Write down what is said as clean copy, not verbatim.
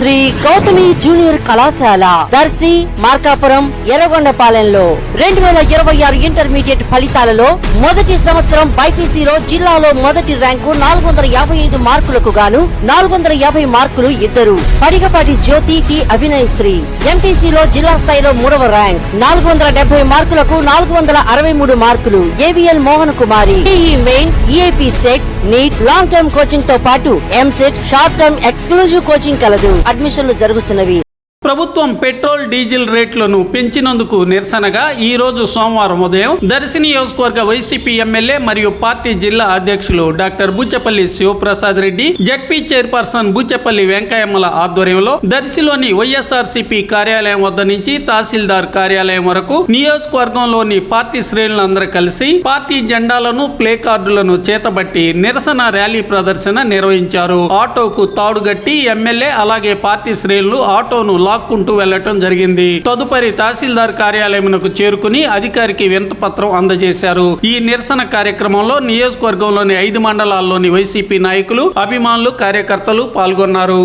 Shri Gautami junior కళాశాల Darsi Markapuram ఎర్రగొండపాలెంలో 2026 intermediate ఫలితాలలో మొదటి సంవత్సరం బైపీసీలో జిల్లాలో మొదటి ర్యాంకు 455 మార్కులకు గాను 450 మార్కులు ఇద్దరు పడిగపాటి జ్యోతి టి అభినయశ్రీ. ఎంపీసీలో జిల్లా స్థాయిలో 3వ ర్యాంక్ 470 మార్కులకు 463 మార్కులు AVL Mohan Kumari. JEE main, EAPCET, NEET, long term coaching తో పాటు EAMCET, short term exclusive coaching కలదు. అడ్మిషన్లు జరుగుతున్నవి. ప్రభుత్వం పెట్రోల్ డీజిల్ రేట్లను పెంచినందుకు నిరసనగా ఈ రోజు సోమవారం ఉదయం దర్శి నియోజకవర్గ వైసీపీ ఎమ్మెల్యే మరియు పార్టీ జిల్లా అధ్యక్షులు doctor Buchepalli Sivaprasad Reddy, ZP chairperson Buchepalli వెంకయ్యమ్మల ఆధ్వర్యంలో దర్శిలోని వైఎస్ఆర్సీపీ కార్యాలయం వద్ద నుంచి తహసీల్దార్ కార్యాలయం వరకు నియోజకవర్గంలోని పార్టీ శ్రేణులందరూ కలిసి పార్టీ జెండాలను, ప్లే కార్డులను చేతబట్టి నిరసన ర్యాలీ ప్రదర్శన నిర్వహించారు. ఆటోకు తాడుగట్టి ఎమ్మెల్యే అలాగే పార్టీ శ్రేణులు ఆటోను లాక్కుంటూ వెళ్లటం జరిగింది. తదుపరి తహసీల్దార్ కార్యాలయంకు చేరుకుని అధికారికి వినతిపత్రం అందజేశారు. ఈ నిరసన కార్యక్రమంలో నియోజకవర్గంలోని 5 మండలాల్లోని వైసీపీ నాయకులు, అభిమానులు, కార్యకర్తలు పాల్గొన్నారు.